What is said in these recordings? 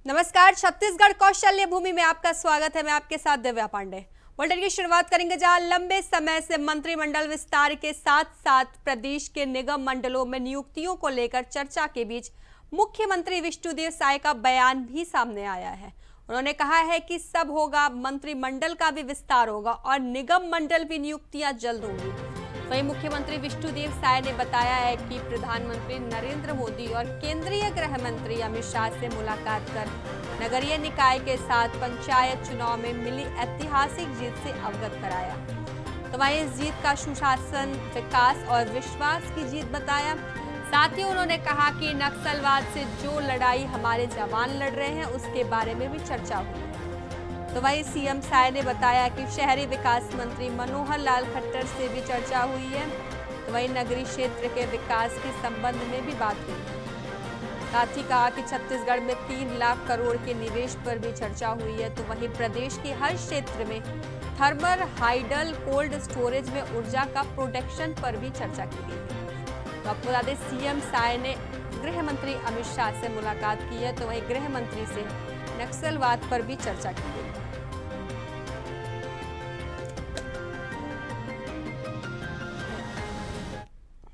नमस्कार, छत्तीसगढ़ कौशल्य भूमि में आपका स्वागत है। मैं आपके साथ दिव्या पांडे। बुलेटिन की शुरुआत करेंगे जहां लंबे समय से मंत्रिमंडल विस्तार के साथ साथ प्रदेश के निगम मंडलों में नियुक्तियों को लेकर चर्चा के बीच मुख्यमंत्री विष्णुदेव साय का बयान भी सामने आया है। उन्होंने कहा है कि सब होगा, मंत्रिमंडल का भी विस्तार होगा और निगम मंडल भी नियुक्तियां जल्द होंगी। वहीं मुख्यमंत्री विष्णुदेव साय ने बताया है कि प्रधानमंत्री नरेंद्र मोदी और केंद्रीय गृह मंत्री अमित शाह से मुलाकात कर नगरीय निकाय के साथ पंचायत चुनाव में मिली ऐतिहासिक जीत से अवगत कराया। तो वहीं इस जीत का सुशासन, विकास और विश्वास की जीत बताया। साथ ही उन्होंने कहा कि नक्सलवाद से जो लड़ाई हमारे जवान लड़ रहे हैं उसके बारे में भी चर्चा हुई। तो वहीं सीएम साय ने बताया कि शहरी विकास मंत्री मनोहर लाल खट्टर से भी चर्चा हुई है। तो वहीं नगरीय क्षेत्र के विकास के संबंध में भी बात हुई है। साथ ही कहा कि छत्तीसगढ़ में 3 लाख करोड़ के निवेश पर भी चर्चा हुई है। तो वहीं प्रदेश के हर क्षेत्र में थर्मल, हाइडल, कोल्ड स्टोरेज में ऊर्जा का प्रोडक्शन पर भी चर्चा की गई है। तो आपको बता दें, सीएम साय ने गृह मंत्री अमित शाह से मुलाकात की है। तो वहीं गृह मंत्री से नक्सलवाद पर भी चर्चा की गई है।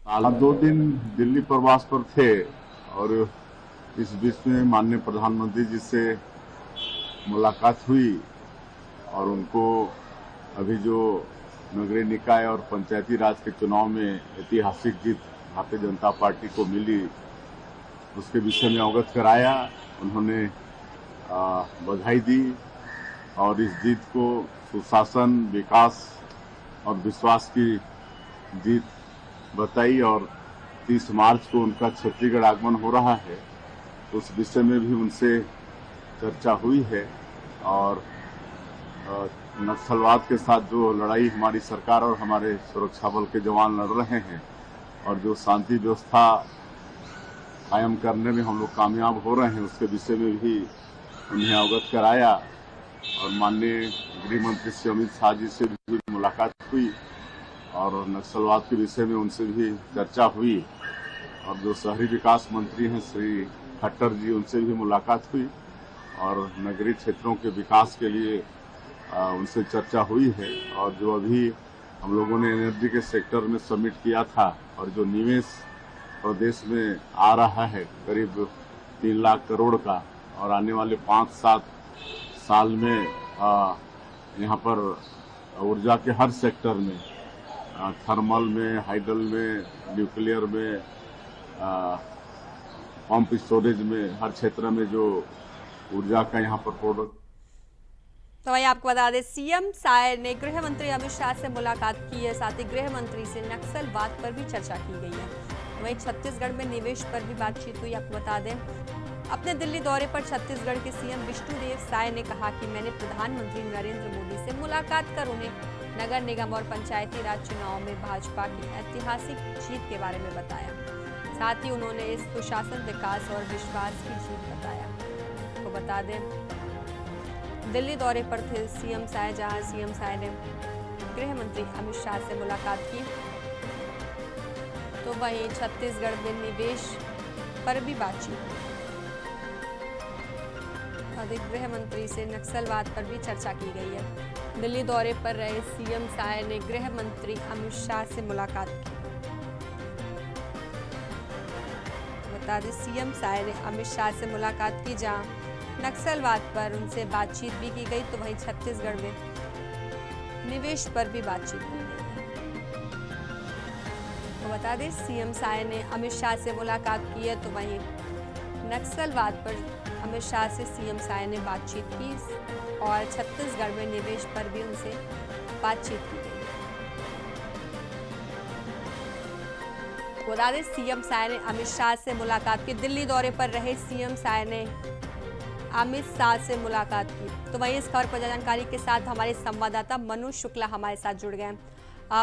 आप 2 दिन दिल्ली प्रवास पर थे और इस बीच में माननीय प्रधानमंत्री जी से मुलाकात हुई और उनको अभी जो नगरीय निकाय और पंचायती राज के चुनाव में ऐतिहासिक जीत भारतीय जनता पार्टी को मिली उसके विषय में अवगत कराया। उन्होंने बधाई दी और इस जीत को सुशासन, विकास और विश्वास की जीत बताई और 30 मार्च को उनका छत्तीसगढ़ आगमन हो रहा है, तो उस विषय में भी उनसे चर्चा हुई है। और नक्सलवाद के साथ जो लड़ाई हमारी सरकार और हमारे सुरक्षा बल के जवान लड़ रहे हैं और जो शांति व्यवस्था कायम करने में हम लोग कामयाब हो रहे हैं, उसके विषय में भी उन्हें अवगत कराया। और माननीय गृह मंत्री श्री अमित शाह जी से भी मुलाकात हुई और नक्सलवाद के विषय में उनसे भी चर्चा हुई। और जो शहरी विकास मंत्री हैं श्री खट्टर जी, उनसे भी मुलाकात हुई और नगरीय क्षेत्रों के विकास के लिए उनसे चर्चा हुई है। और जो अभी हम लोगों ने एनर्जी के सेक्टर में सबमिट किया था और जो निवेश प्रदेश में आ रहा है करीब 3 लाख करोड़ का, और आने वाले 5-7 साल में यहाँ पर ऊर्जा के हर सेक्टर में, थर्मल में, हाइडल में, न्यूक्लियर में, पंप स्टोरेज में, हर क्षेत्र में जो ऊर्जा का यहाँ पर प्रोडक्ट। तो वहीं आपको बता दें, सीएम साय ने गृह मंत्री अमित शाह से मुलाकात की है। साथ ही गृह मंत्री से नक्सलवाद पर भी चर्चा की गई है। वहीं छत्तीसगढ़ में निवेश पर भी बातचीत हुई। आपको बता दें, अपने दिल्ली दौरे पर छत्तीसगढ़ के सीएम विष्णुदेव साय ने कहा कि मैंने प्रधानमंत्री नरेंद्र मोदी से मुलाकात कर उन्हें नगर निगम और पंचायती राज चुनाव में भाजपा की ऐतिहासिक जीत के बारे में बताया। साथ ही उन्होंने इस सुशासन, विकास और विश्वास की जीत बताया। आपको बता दें, दिल्ली दौरे पर थे सीएम साय, जहां सीएम साय ने गृह मंत्री अमित शाह से मुलाकात की। तो वहीं छत्तीसगढ़ में निवेश पर भी बातचीत हुई। अधिक गृह मंत्री से नक्सलवाद पर भी चर्चा की गई है। दिल्ली दौरे पर रहे सीएम साय ने गृह मंत्री अमित शाह से मुलाकात की। बता दें, सीएम साय ने अमित शाह से मुलाकात की, जहां नक्सलवाद पर उनसे बातचीत भी की गई। तो वहीं छत्तीसगढ़ में निवेश पर भी बातचीत की गई। तो बता दें, सीएम साय ने अमित शाह से मुलाकात की है। तो वहीं नक्सलवाद पर अमित शाह से सीएम साय ने बातचीत की और छत्तीसगढ़ में निवेश पर भी उनसे बातचीत की गई। बता दें, सीएम साय ने अमित शाह से मुलाकात की। दिल्ली दौरे पर रहे सीएम साय ने अमित शाह से मुलाकात की। तो वहीं इस खबर पर जानकारी के साथ हमारे संवाददाता मनोज शुक्ला हमारे साथ जुड़ गए।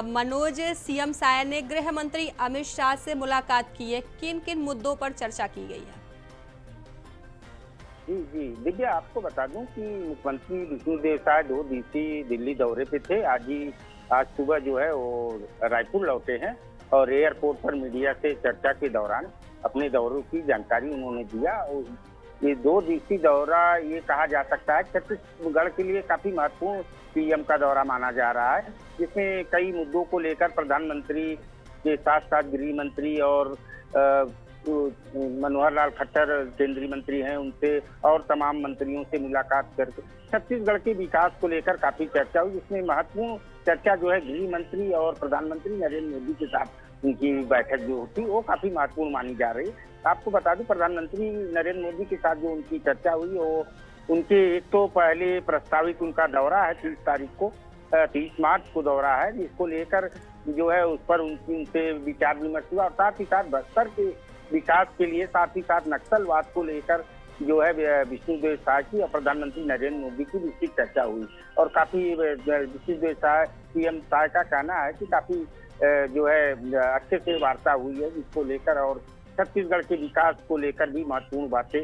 मनोज, सीएम साय ने गृह मंत्री अमित शाह से मुलाकात की है, किन किन मुद्दों पर चर्चा की गई है? जी दिव्या, आपको बता दूं कि मुख्यमंत्री विष्णुदेव साय 2 दिवसीय दिल्ली दौरे पे थे। आज सुबह जो है वो रायपुर लौटे हैं और एयरपोर्ट पर मीडिया से चर्चा के दौरान अपने दौरों की जानकारी उन्होंने दिया। ये 2 दिवसीय दौरा ये कहा जा सकता है छत्तीसगढ़ के लिए काफी महत्वपूर्ण पीएम का दौरा माना जा रहा है, जिसमें कई मुद्दों को लेकर प्रधानमंत्री के साथ साथ गृह मंत्री और मनोहर लाल खट्टर केंद्रीय मंत्री हैं, उनसे और तमाम मंत्रियों से मुलाकात करके छत्तीसगढ़ के विकास को लेकर काफी चर्चा हुई, जिसमें महत्वपूर्ण चर्चा जो है गृह मंत्री और प्रधानमंत्री नरेंद्र मोदी के साथ उनकी बैठक जो होती वो काफी महत्वपूर्ण मानी जा रही है। आपको बता दूं प्रधानमंत्री नरेंद्र मोदी के साथ जो उनकी चर्चा हुई वो उनके एक तो पहले प्रस्तावित उनका दौरा है 30 मार्च को दौरा है, जिसको लेकर जो है उस पर उनसे विचार विमर्श हुआ और साथ ही साथ बस्तर के विकास के लिए, साथ ही साथ नक्सलवाद को लेकर जो है विष्णुदेव साय की और प्रधानमंत्री नरेंद्र मोदी की विस्तृत चर्चा हुई और काफी विष्णुदेव साय पीएम साय का कहना है कि काफी जो है अच्छे से वार्ता हुई है, जिसको लेकर और छत्तीसगढ़ के विकास को लेकर भी महत्वपूर्ण बातें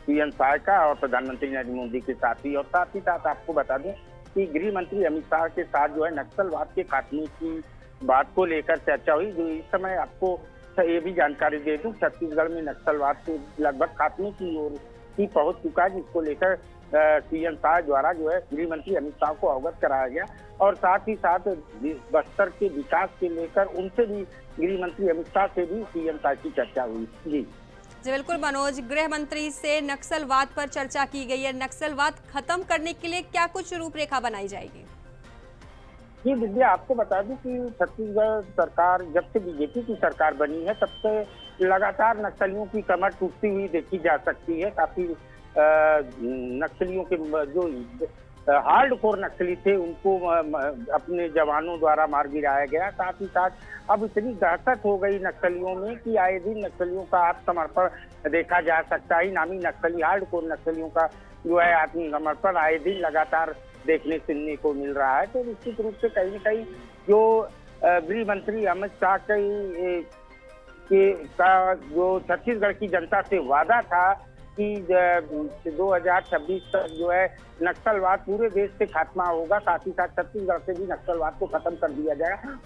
पीएम साय का और प्रधानमंत्री नरेंद्र मोदी के साथ ही। और साथ ही साथ आपको बता दें कि गृह मंत्री अमित शाह के साथ जो है नक्सलवाद के खात्मे की बात को लेकर चर्चा हुई। जो इस समय आपको ये भी जानकारी दे दूं, छत्तीसगढ़ में नक्सलवाद के लगभग खात्मे की ओर ही पहुंच चुका है, जिसको लेकर पीएम शाह द्वारा जो है गृह मंत्री अमित शाह को अवगत कराया गया और साथ ही साथ बस्तर के विकास के लेकर उनसे भी गृह मंत्री अमित शाह से भी पीएम शाह की चर्चा हुई। जी बिल्कुल मनोज, गृह मंत्री से नक्सलवाद पर चर्चा की गई है। नक्सलवाद खत्म करने के लिए क्या कुछ रूपरेखा बनाई जाएगी? जी विद्या, आपको बता दूं कि छत्तीसगढ़ सरकार जब से बीजेपी की सरकार बनी है तब से लगातार नक्सलियों की कमर टूटती हुई देखी जा सकती है। काफी नक्सलियों के जो हार्डकोर नक्सली थे उनको अपने जवानों द्वारा मार गिराया गया। साथ ही साथ अब इतनी दहशत हो गई नक्सलियों में कि आए दिन नक्सलियों का आत्मसमर्पण देखा जा सकता है। नामी नक्सली हार्डकोर नक्सलियों का जो है आत्मसमर्पण आए दिन लगातार देखने सुनने को मिल रहा है। तो निश्चित रूप से कहीं न कहीं जो गृह मंत्री अमित शाह का जो छत्तीसगढ़ की जनता से वादा था कि 2026 तक जो है नक्सलवाद पूरे देश से खात्मा होगा, साथ ही साथ छत्तीसगढ़ से भी नक्सलवाद को खत्म कर दिया जाएगा,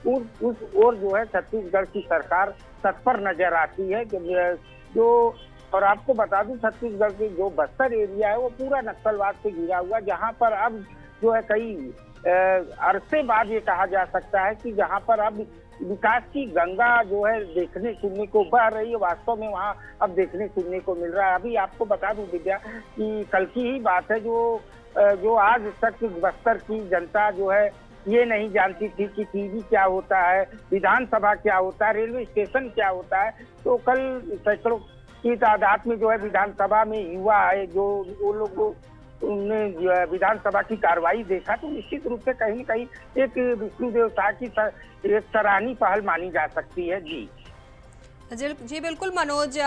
उस ओर जो है छत्तीसगढ़ की सरकार तत्पर नजर आती है। जो और आपको बता दूं छत्तीसगढ़ के जो बस्तर एरिया है वो पूरा नक्सलवाद से घिरा हुआ, जहां पर अब जो है कई अरसे बाद ये कहा जा सकता है कि जहां पर अब विकास की गंगा जो है देखने सुनने को बह रही है, वास्तव में वहाँ अब देखने सुनने को मिल रहा है। अभी आपको बता दूं विद्या कि कल की ही बात है जो आज तक बस्तर की जनता जो है ये नहीं जानती थी कि टीवी क्या होता है, विधानसभा क्या होता है, रेलवे स्टेशन क्या होता है। तो कल सैकड़ों की तादाद में जो है विधानसभा में युवा आए, जो वो लोग उन्होंने विधानसभा की कार्रवाई देखा, तो निश्चित रूप से कहीं न कहीं एक विष्णुदेव साय की एक सराहनीय पहल मानी जा सकती है। जी बिल्कुल मनोज,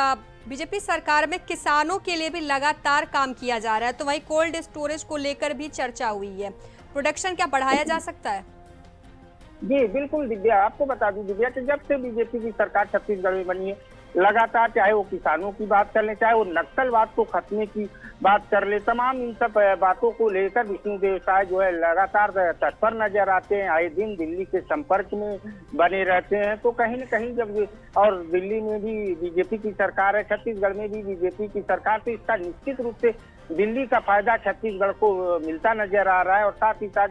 बीजेपी सरकार में किसानों के लिए भी लगातार काम किया जा रहा है, तो वहीं कोल्ड स्टोरेज को लेकर भी चर्चा हुई है। प्रोडक्शन क्या बढ़ाया जा सकता है? जी बिल्कुल दिव्या, आपको बता दूं दिव्या कि जब से बीजेपी की सरकार छत्तीसगढ़ में बनी है लगातार, चाहे वो किसानों की बात कर ले, चाहे वो नक्सलवाद को खत्मे की बात कर ले, तमाम इन सब बातों को लेकर विष्णुदेव साय जो है लगातार तत्पर नजर आते हैं, आए दिन दिल्ली के संपर्क में बने रहते हैं। तो कहीं न कहीं जब और दिल्ली में भी बीजेपी की सरकार है, छत्तीसगढ़ में भी बीजेपी की सरकार, तो इसका निश्चित रूप से दिल्ली का फायदा छत्तीसगढ़ को मिलता नजर आ रहा है। और साथ ही साथ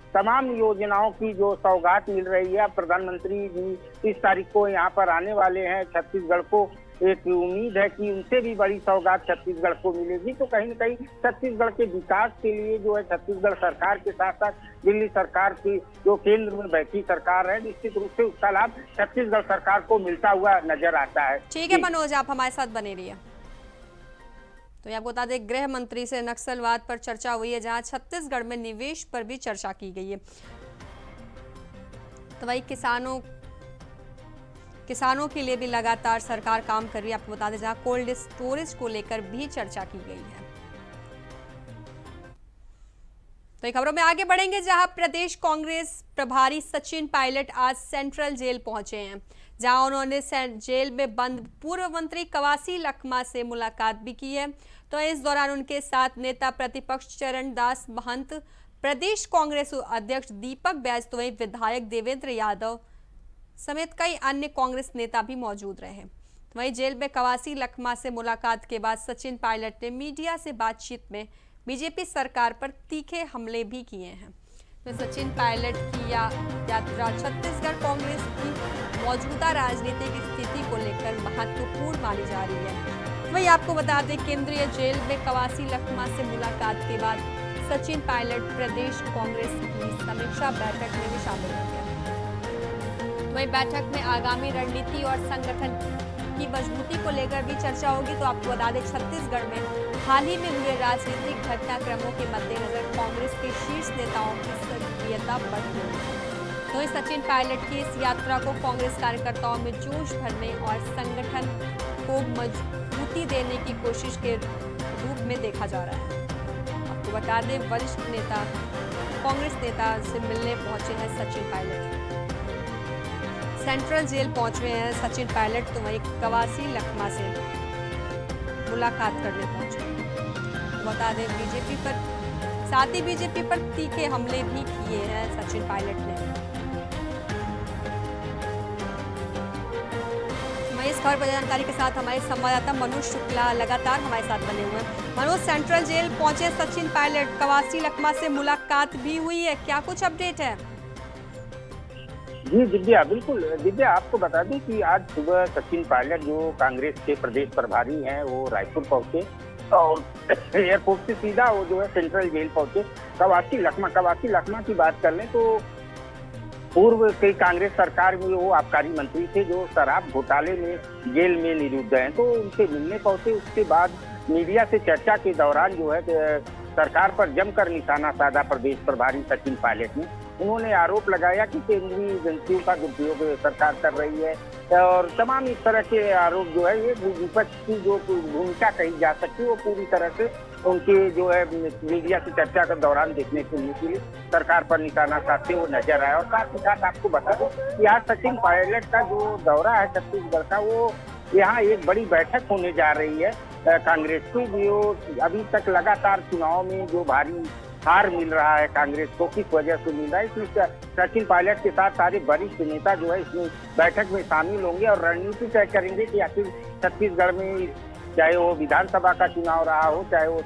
तमाम योजनाओं की जो सौगात मिल रही है, प्रधानमंत्री भी 30 तारीख को यहाँ पर आने वाले हैं छत्तीसगढ़ को, एक उम्मीद है कि उनसे भी बड़ी सौगात छत्तीसगढ़ को मिलेगी। तो कहीं न कहीं छत्तीसगढ़ के विकास के लिए जो है छत्तीसगढ़ सरकार के साथ साथ दिल्ली सरकार की जो केंद्र में बैठी सरकार है, निश्चित रूप से उसका लाभ छत्तीसगढ़ सरकार को मिलता हुआ नजर आता है। ठीक है मनोज, आप हमारे साथ बने रहिए। तो आपको बता दें गृह मंत्री से नक्सलवाद पर चर्चा हुई है, जहां छत्तीसगढ़ में निवेश पर भी चर्चा की गई है। तो वही किसानों के लिए भी लगातार सरकार काम कर रही है। आपको बता दें जहां कोल्ड स्टोरेज को लेकर भी चर्चा की गई है। तो खबरों में आगे बढ़ेंगे, जहां प्रदेश कांग्रेस प्रभारी सचिन पायलट आज सेंट्रल जेल पहुंचे हैं, जहां उन्होंने जेल में बंद पूर्व मंत्री कवासी लखमा से मुलाकात भी की है। तो इस दौरान उनके साथ नेता प्रतिपक्ष चरण दास महंत, प्रदेश कांग्रेस अध्यक्ष दीपक बैज, तो वहीं विधायक देवेंद्र यादव समेत कई अन्य कांग्रेस नेता भी मौजूद रहे। तो वहीं जेल में कवासी लखमा से मुलाकात के बाद सचिन पायलट ने मीडिया से बातचीत में बीजेपी सरकार पर तीखे हमले भी किए हैं। तो सचिन पायलट की यात्रा छत्तीसगढ़ कांग्रेस की मौजूदा राजनीतिक स्थिति को लेकर महत्वपूर्ण मानी जा रही है। वहीं आपको बता दें, केंद्रीय जेल में कवासी लखमा से मुलाकात के बाद सचिन पायलट प्रदेश कांग्रेस की समीक्षा बैठक में भी शामिल हो गए। वहीं बैठक में आगामी रणनीति और संगठन की मजबूती को लेकर भी चर्चा होगी। तो आपको बता दें, छत्तीसगढ़ में हाल ही में हुए राजनीतिक घटनाक्रमों के मद्देनजर कांग्रेस के शीर्ष नेताओं की सक्रियता बढ़ गई है। तो इस सचिन पायलट की इस यात्रा को कांग्रेस कार्यकर्ताओं में जोश भरने और संगठन को मजबूती देने की कोशिश के रूप में देखा जा रहा है। आपको बता दें, वरिष्ठ नेता कांग्रेस नेता से मिलने पहुंचे हैं सचिन पायलट। सेंट्रल जेल पहुंचे हैं सचिन पायलट। तो वहीं कवासी लखमा से मुलाकात करने पहुंचे। बता दें, बीजेपी पर साथ ही बीजेपी पर तीखे हमले भी किए हैं सचिन पायलट ने। इस खबर पर जानकारी के साथ हमारे संवाददाता मनोज शुक्ला लगातार हमारे साथ बने हुए हैं। मनोज, सेंट्रल जेल पहुंचे सचिन पायलट, कवासी लखमा से मुलाकात भी हुई है, क्या कुछ अपडेट है? जी दिव्या, बिल्कुल दिव्या, आपको बता दें कि आज सुबह सचिन पायलट जो कांग्रेस के प्रदेश प्रभारी हैं वो रायपुर पहुंचे और एयरपोर्ट से सीधा वो जो है सेंट्रल जेल पहुंचे। कवासी लखमा की बात कर लें तो पूर्व के कांग्रेस सरकार में वो आबकारी मंत्री थे जो शराब घोटाले में जेल में निरुद्ध हैं। तो उनसे मिलने पहुंचे। उसके बाद मीडिया से चर्चा के दौरान जो है सरकार पर जमकर निशाना साधा प्रदेश प्रभारी सचिन पायलट ने। उन्होंने आरोप लगाया कि केंद्रीय एजेंसियों का दुरुपयोग सरकार कर रही है और तमाम इस तरह के आरोप जो है ये विपक्ष की जो भूमिका कही जा सकती है वो पूरी तरह से उनके जो है मीडिया से चर्चा के दौरान देखने को मिली। सरकार पर निशाना साधते हुए नजर आया। और साथ ही साथ आपको बता दूं कि आज सचिन पायलट का जो दौरा है छत्तीसगढ़ का, वो यहाँ एक बड़ी बैठक होने जा रही है कांग्रेस की। जो अभी तक लगातार चुनाव में जो भारी हार मिल रहा है कांग्रेस को, किस वजह से मिल रहा है, इसमें सचिन पायलट के साथ सारे वरिष्ठ नेता जो है इसमें बैठक में शामिल होंगे और रणनीति तय करेंगे कि आखिर छत्तीसगढ़ में चाहे वो विधानसभा का चुनाव रहा हो, चाहे वो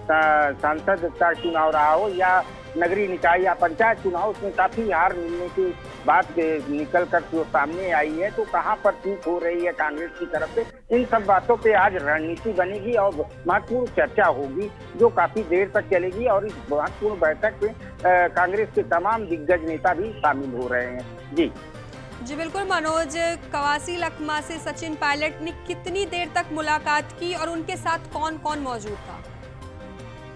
सांसद का चुनाव रहा हो या नगरीय निकाय या पंचायत चुनाव, उसमें काफी हार मिलने की बात निकल कर जो सामने आई है। तो कहाँ पर चूक हो रही है कांग्रेस की तरफ से, इन सब बातों पे आज रणनीति बनेगी और महत्वपूर्ण चर्चा होगी जो काफी देर तक चलेगी। और इस महत्वपूर्ण बैठक में कांग्रेस के तमाम दिग्गज नेता भी शामिल हो रहे हैं। जी बिल्कुल मनोज, कवासी लखमा से सचिन पायलट ने कितनी देर तक मुलाकात की और उनके साथ कौन कौन मौजूद था?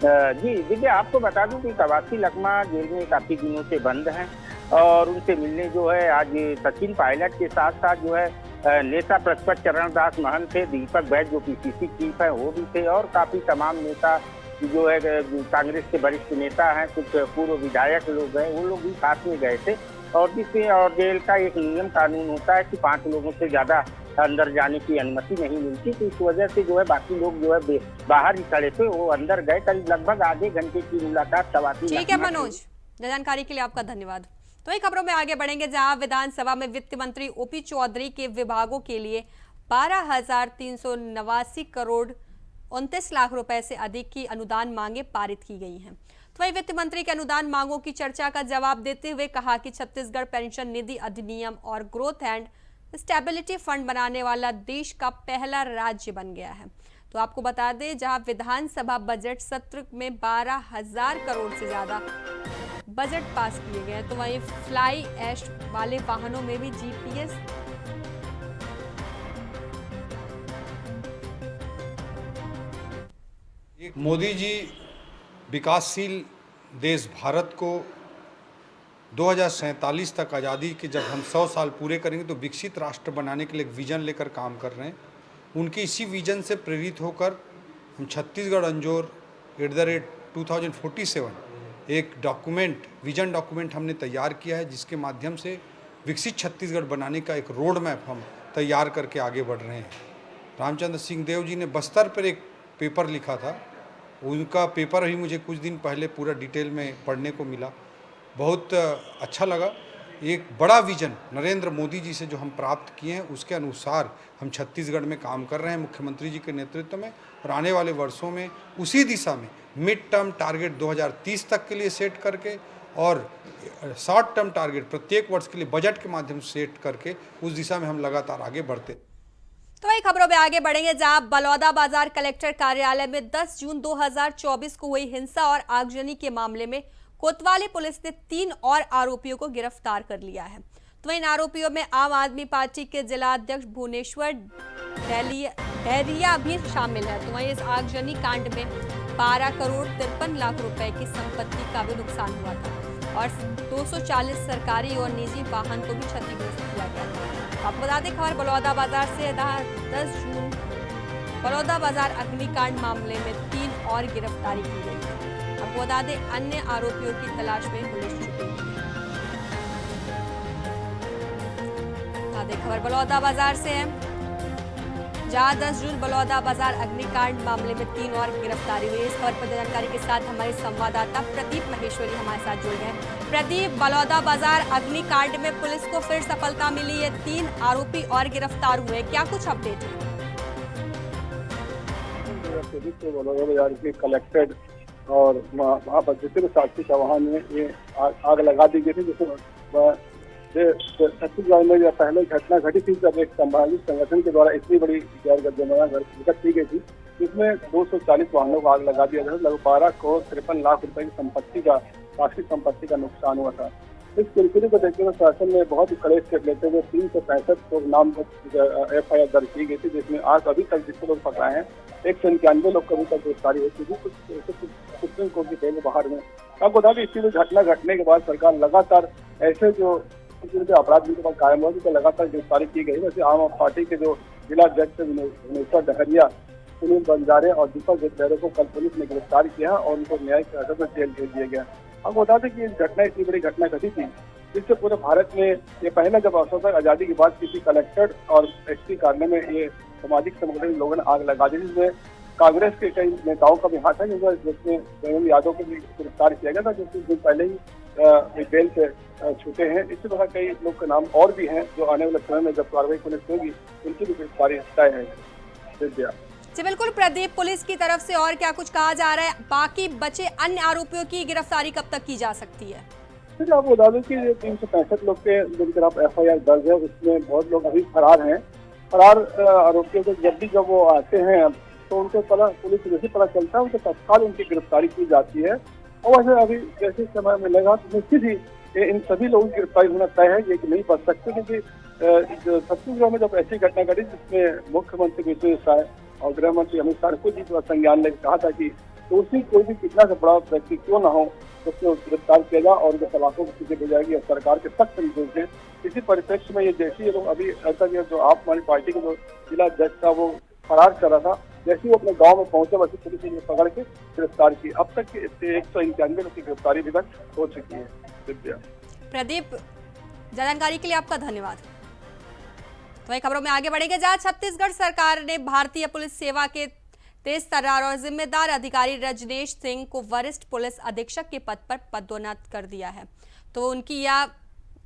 जी दिव्या, आपको बता दूं कि कवासी लखमा जेल में काफी दिनों से बंद हैं और उनसे मिलने जो है आज सचिन पायलट के साथ साथ जो है नेता प्रतिपक्ष चरणदास महंत थे, दीपक बैज जो पीसीसी चीफ है वो भी थे और काफी तमाम नेता जो है कांग्रेस के वरिष्ठ नेता हैं, कुछ पूर्व विधायक लोग हैं, वो लोग भी साथ में गए थे। और जिससे और जेल का एक नियम कानून होता है कि 5 लोगों से ज्यादा अंदर जाने की अनुमति नहीं मिलती। तो इस वजह से जो है बाकी लोग जो है बाहर ही खड़े थे, वो अंदर गए। करीब लगभग आधे घंटे की मुलाकात कवासी। ठीक है मनोज, जानकारी के लिए आपका धन्यवाद। तो इन खबरों में आगे बढ़ेंगे जहां विधानसभा में वित्त मंत्री ओपी चौधरी के विभागों के लिए 12,389 करोड़ 29 लाख रुपए से अधिक की अनुदान मांगे पारित की गई हैं। तो वही वित्त मंत्री के अनुदान मांगों की चर्चा का जवाब देते हुए कहा कि छत्तीसगढ़ पेंशन निधि अधिनियम और ग्रोथ एंड स्टेबिलिटी फंड बनाने वाला देश का पहला राज्य बन गया है। तो आपको बता दें, जहां विधानसभा बजट सत्र में 12,000 करोड़ से ज्यादा बजट पास किए गए हैं, तो वहीं फ्लाई ऐश वाले वाहनों में भी जीपीएस मोदी जी विकासशील देश भारत को 2047 तक आज़ादी के जब हम 100 साल पूरे करेंगे तो विकसित राष्ट्र बनाने के लिए एक विजन लेकर काम कर रहे हैं। उनके इसी विजन से प्रेरित होकर हम छत्तीसगढ़ अंजोर @2047 एक डॉक्यूमेंट, विजन डॉक्यूमेंट हमने तैयार किया है, जिसके माध्यम से विकसित छत्तीसगढ़ बनाने का एक रोड मैप हम तैयार करके आगे बढ़ रहे हैं। रामचंद्र सिंह देव जी ने बस्तर पर एक पेपर लिखा था, उनका पेपर ही मुझे कुछ दिन पहले पूरा डिटेल में पढ़ने को मिला, बहुत अच्छा लगा। एक बड़ा विजन नरेंद्र मोदी जी से जो हम प्राप्त किए हैं उसके अनुसार हम छत्तीसगढ़ में काम कर रहे हैं मुख्यमंत्री जी के नेतृत्व में, और आने वाले वर्षों में उसी दिशा में मिड टर्म टारगेट 2030 तक के लिए सेट करके और शॉर्ट टर्म टारगेट प्रत्येक वर्ष के लिए बजट के माध्यम से सेट करके उस दिशा में हम लगातार आगे बढ़ते। तो वही खबरों में आगे बढ़ेंगे, जहां बलौदाबाजार कलेक्टर कार्यालय में 10 जून 2024 को हुई हिंसा और आगजनी के मामले में कोतवाली पुलिस ने 3 और आरोपियों को गिरफ्तार कर लिया है। तो इन आरोपियों में आम आदमी पार्टी के जिला अध्यक्ष भुवनेश्वर डहरिया भी शामिल है। तो वहीं इस आगजनी कांड में 12 करोड़ 53 लाख रुपए की संपत्ति का भी नुकसान हुआ था और 240 सरकारी और निजी वाहन को भी क्षतिग्रस्त किया गया था। आपको बता दें खबर बलौदाबाजार से 10 जून बलौदाबाजार अग्निकांड मामले में 3 और गिरफ्तारी की गई है। आपको बता दें अन्य आरोपियों की तलाश में पुलिस जुटी हुई है। खबर बलौदाबाजार से है, जहां 10 जून बलौदाबाजार अग्निकांड मामले में 3 और गिरफ्तारी हुई। इस खबर पर जानकारी के साथ हमारे संवाददाता प्रदीप महेश्वरी हमारे साथ जुड़ गए। प्रदीप, बलौदाबाजार अग्निकांड में पुलिस को फिर सफलता मिली है, 3 आरोपी और गिरफ्तार हुए, क्या कुछ अपडेट है? बलौदाबाजार के कलेक्टर और वहाँ पर जितने साक्षी चौहान ने ये आग लगा दी गई थी, जिसमें छत्तीसगढ़ में यह पहले घटना घटी थी जब एक सामाजिक संगठन के द्वारा इतनी बड़ी गैर जमाना घटना की गई थी, जिसमें 240 वाहनों को आग लगा दिया गया। लगभग 12 करोड़ 53 लाख रुपए की संपत्ति का वार्षिक संपत्ति का नुकसान हुआ था। इस किरकिरी को देखते हुए शासन ने बहुत ही कड़े स्टेप लेते हुए 365 को नाम FIR दर्ज की गई थी, जिसमें आज अभी तक जितने लोग पकड़ाए हैं 191 लोग को अभी तक गिरफ्तारी हो चुकी थी, कुछ सुप्रीम कोर्ट की बेल बाहर में। आपको बता दें इसी घटना घटने के बाद सरकार लगातार ऐसे जो अपराध जिनके पास कायम हुआ तो लगातार गिरफ्तारी की गई। वैसे आम आदमी पार्टी के जो जिला अध्यक्ष भुवनेश्वर डहरिया, सुनील बंजारे और दीपक देवरे को कल पुलिस ने गिरफ्तार किया और उनको न्यायिक हिरासत में जेल भेज दिया गया। आपको बता दें कि इस घटना इतनी बड़ी घटना घटी थी जिससे पूरे भारत में ये पहला जब अवसर तक आजादी के बाद किसी कलेक्टर और एसपी कार्यालय में ये सामाजिक संगठन लोगों ने आग लगा दी, जिसमें कांग्रेस के कई नेताओं का भी हाथ है, जिसमें देवेंद्र यादव को भी गिरफ्तार किया गया था, जो कुछ दिन पहले ही बेल से छूटे हैं। इसी तरह कई लोग के नाम और भी हैं जो आने वाले समय में जब कार्रवाई पुलिस होगी उनकी भी गिरफ्तारी तय है। जी बिल्कुल प्रदीप, पुलिस की तरफ से और क्या कुछ कहा जा रहा है? बाकी बचे अन्य आरोपियों की गिरफ्तारी कब तक की जा सकती है? फिर आपको बता दें कि 365 लोग के जिनके खिलाफ FIR दर्ज है, उसमें बहुत लोग अभी फरार हैं। फरार आरोपियों को जब वो आते हैं तो उनको पुलिस जैसे पता चलता है उनको तत्काल उनकी गिरफ्तारी की जाती है। और वैसे अभी जैसे समय मिलेगा तो निश्चित ही इन सभी लोगों की गिरफ्तारी होना तय है, ये नहीं बच सकते, क्योंकि छत्तीसगढ़ में जब ऐसी घटना घटी जिसमें मुख्यमंत्री विष्णु साय और गृह मंत्री अमित शाह ने कुछ ही संज्ञान लेकर कहा था कि दोषी कोई भी कितना से बड़ा व्यक्ति क्यों न हो उसको गिरफ्तार किया जाए और उनके सलाखों को पीछे भेजाएगी और सरकार के सख्त निर्देश हैं। इसी परिप्रेक्ष्य में ये जैसे ये लोग अभी ऐसा किया, जो आप हमारी पार्टी के जो जिला अध्यक्ष था वो फरार कर रहा था, जैसे वो अपने गांव में पहुंचे वैसे पुलिस ने पकड़ के गिरफ्तार की। अब तक 191 लोग की गिरफ्तारी भी तक हो चुकी है। दिव्या। प्रदीप, जानकारी के लिए आपका धन्यवाद। तो खबरों में आगे बढ़ेंगे, जहां छत्तीसगढ़ सरकार ने भारतीय पुलिस सेवा के तेज तर्रार और जिम्मेदार अधिकारी रजनेश सिंह को वरिष्ठ पुलिस अधीक्षक के पद पर पदोन्नत कर दिया है। तो उनकी यह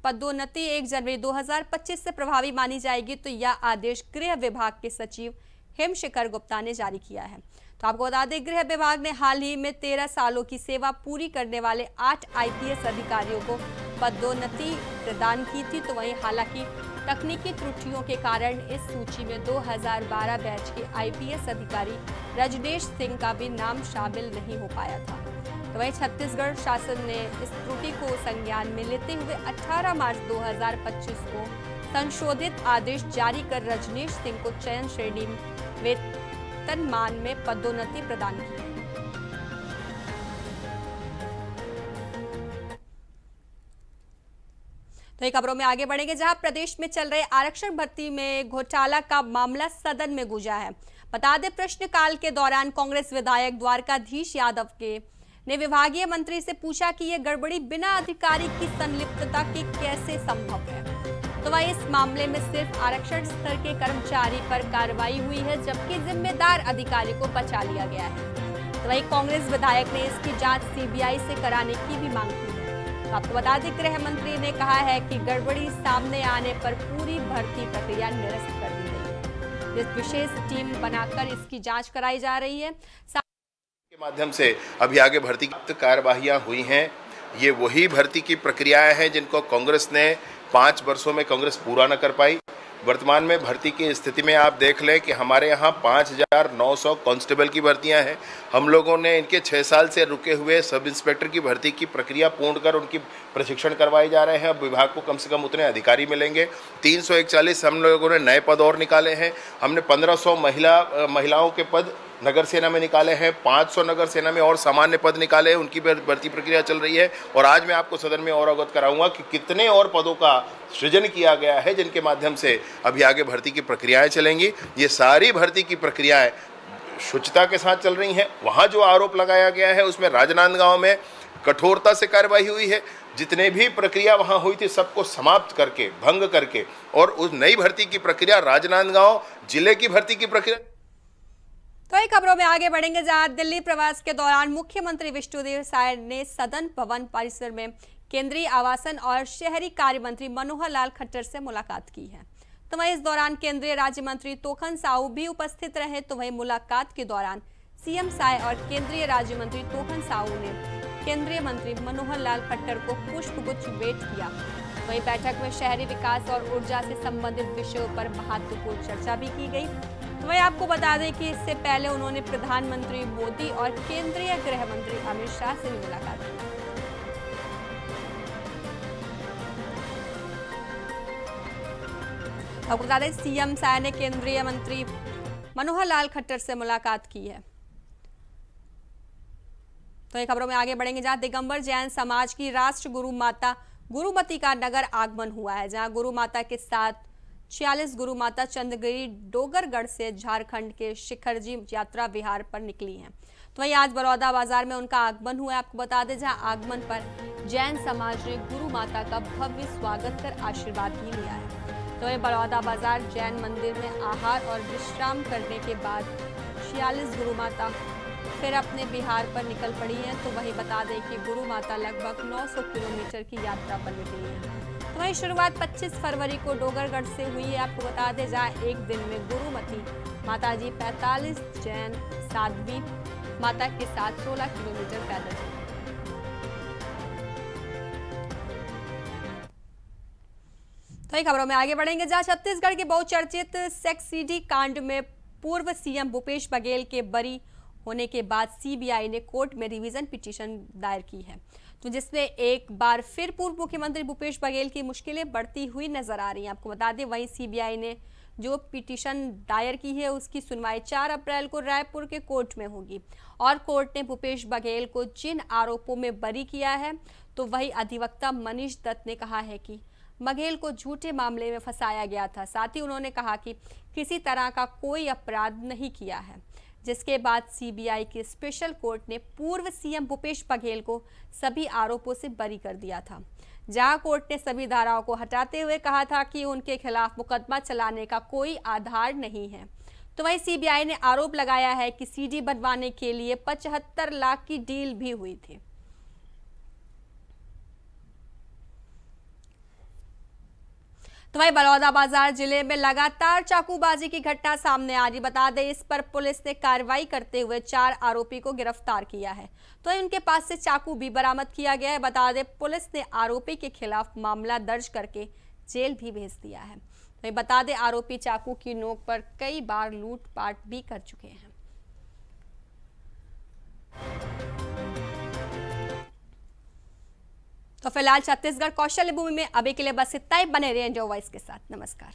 पदोन्नति 1 जनवरी 2025 से प्रभावी मानी जाएगी। तो यह आदेश गृह विभाग के सचिव हेमशेखर गुप्ता ने जारी किया है। तो आपको बता दें गृह विभाग ने हाल ही में 13 सालों की सेवा पूरी करने वाले 8 IPS अधिकारियों को पदोन्नति प्रदान की थी। तो वहीं हालांकि तकनीकी त्रुटियों के कारण इस सूची में 2012 बैच के IPS अधिकारी रजनेश सिंह का भी नाम शामिल नहीं हो पाया था। तो वहीं छत्तीसगढ़ शासन ने इस त्रुटि को संज्ञान में लेते हुए 18 मार्च 2025 को संशोधित आदेश जारी कर रजनेश सिंह को चयन श्रेणी वेतनमान में पदोन्नति प्रदान की है। तो खबरों में आगे बढ़ेंगे, जहां प्रदेश में चल रहे आरक्षण भर्ती में घोटाला का मामला सदन में गूंजा है। बता दें प्रश्नकाल के दौरान कांग्रेस विधायक द्वारकाधीश यादव ने विभागीय मंत्री से पूछा कि यह गड़बड़ी बिना अधिकारी की संलिप्तता के कैसे संभव है। तो वहीं इस मामले में सिर्फ आरक्षण स्तर के कर्मचारी पर कार्रवाई हुई है, जबकि जिम्मेदार अधिकारी को बचा लिया गया है। तो वहीं कांग्रेस विधायक ने इसकी जांच CBI से कराने की भी मांग की है। तो आपको बता दें गृह मंत्री ने कहा है कि गड़बड़ी सामने आने पर पूरी भर्ती प्रक्रिया निरस्त कर दी गई है। इस विशेष टीम बनाकर इसकी जांच कराई जा रही है। के माध्यम से अभी आगे भर्ती की कार्यवाहियां हुई हैं। ये वही भर्ती की प्रक्रियाएं हैं जिनको कांग्रेस ने 5 वर्षों में कांग्रेस पूरा न कर पाई। वर्तमान में भर्ती की स्थिति में आप देख लें कि हमारे यहाँ 5,900 कांस्टेबल की भर्तियां हैं। हम लोगों ने इनके 6 साल से रुके हुए सब इंस्पेक्टर की भर्ती की प्रक्रिया पूर्ण कर उनकी प्रशिक्षण करवाए जा रहे हैं। अब विभाग को कम से कम उतने अधिकारी मिलेंगे। 341 हम लोगों ने नए पद और निकाले हैं। हमने 1500 महिलाओं के पद नगर सेना में निकाले हैं। 500 नगर सेना में और सामान्य पद निकाले हैं। उनकी भर्ती प्रक्रिया चल रही है। और आज मैं आपको सदन में और अवगत कराऊंगा कि कितने और पदों का सृजन किया गया है जिनके माध्यम से अभी आगे भर्ती की प्रक्रियाएं चलेंगी। ये सारी भर्ती की प्रक्रियाएं शुचिता के साथ चल रही हैं। वहाँ जो आरोप लगाया गया है उसमें राजनांदगांव में कठोरता से कार्रवाई हुई है। जितने भी प्रक्रिया वहाँ हुई थी सबको समाप्त करके, भंग करके, और उस नई भर्ती की प्रक्रिया राजनांदगांव जिले की भर्ती की प्रक्रिया। तो एक खबरों में आगे बढ़ेंगे, जहां दिल्ली प्रवास के दौरान मुख्यमंत्री विष्णुदेव साय ने सदन भवन परिसर में केंद्रीय आवासन और शहरी कार्य मंत्री मनोहर लाल खट्टर से मुलाकात की है। तो वहीं इस दौरान केंद्रीय राज्य मंत्री तोखन साहू भी उपस्थित रहे। तो वहीं मुलाकात के दौरान सीएम साय और केंद्रीय राज्य मंत्री तोखन साहू ने केंद्रीय मंत्री मनोहर लाल खट्टर को पुष्पगुच्छ भेंट किया। वहीं बैठक में शहरी विकास और ऊर्जा से संबंधित विषयों पर महत्वपूर्ण चर्चा भी की गई। वहीं आपको बता दें कि इससे पहले उन्होंने प्रधानमंत्री मोदी और केंद्रीय गृह मंत्री अमित शाह से भी मुलाकात की। आपको बता दें सीएम साय ने केंद्रीय मंत्री मनोहर लाल खट्टर से मुलाकात की है। तो ये खबरों में आगे बढ़ेंगे, जहां दिगंबर जैन समाज की राष्ट्र गुरु माता गुरुमती का नगर आगमन हुआ है। जहां गुरु माता के साथ 46 गुरु माता चंद्रगिरी डोगरगढ़ से झारखंड के शिखरजी यात्रा विहार पर निकली हैं। तो वहीं आज बड़ौदा बाजार में उनका आगमन हुआ है। आपको बता दें जहां आगमन पर जैन समाज ने गुरु माता का भव्य स्वागत कर आशीर्वाद भी लिया है। तो वहीं बड़ौदा बाजार जैन मंदिर में आहार और विश्राम करने के बाद 46 गुरु माता फिर अपने विहार पर निकल पड़ी हैं। तो वहीं बता दें कि गुरु माता लगभग 900 किलोमीटर की यात्रा पर निकली है। तो वहीं शुरुआत 25 फरवरी को डोगरगढ़ से हुई है। आपको बता दें जहां एक दिन में गुरुमती माताजी 45 जैन साध्वी माता के साथ 16 किलोमीटर पैदल चली। तो खबरों में आगे बढ़ेंगे, जहां छत्तीसगढ़ के बहुचर्चित सेक्स सीडी कांड में पूर्व सीएम भूपेश बघेल के बरी होने के बाद सीबीआई ने कोर्ट में रिवीजन पिटीशन दायर की है। तो जिसमें एक बार फिर पूर्व मुख्यमंत्री भूपेश बघेल की मुश्किलें बढ़ती हुई नजर आ रही हैं। आपको बता दें वहीं सीबीआई ने जो पिटीशन दायर की है उसकी सुनवाई 4 अप्रैल को रायपुर के कोर्ट में होगी। और कोर्ट ने भूपेश बघेल को जिन आरोपों में बरी किया है, तो वही अधिवक्ता मनीष दत्त ने कहा है कि बघेल को झूठे मामले में फंसाया गया था। साथ ही उन्होंने कहा कि किसी तरह का कोई अपराध नहीं किया है। जिसके बाद सीबीआई के स्पेशल कोर्ट ने पूर्व सीएम भूपेश बघेल को सभी आरोपों से बरी कर दिया था। जहां कोर्ट ने सभी धाराओं को हटाते हुए कहा था कि उनके खिलाफ मुकदमा चलाने का कोई आधार नहीं है। तो वहीं सीबीआई ने आरोप लगाया है कि सीडी बनवाने के लिए 75 लाख की डील भी हुई थी। तो वहीं बलौदाबाजार जिले में लगातार चाकूबाजी की घटना सामने आ रही। बता दें इस पर पुलिस ने कार्रवाई करते हुए 4 आरोपी को गिरफ्तार किया है। तो उनके पास से चाकू भी बरामद किया गया है। बता दें पुलिस ने आरोपी के खिलाफ मामला दर्ज करके जेल भी भेज दिया है। तो बता दें आरोपी चाकू की नोक पर कई बार लूटपाट भी कर चुके हैं। तो फिलहाल छत्तीसगढ़ कौशल्य भूमि में अभी के लिए बस इतना ही। बने रहिए इंडिया वॉइस के साथ। नमस्कार।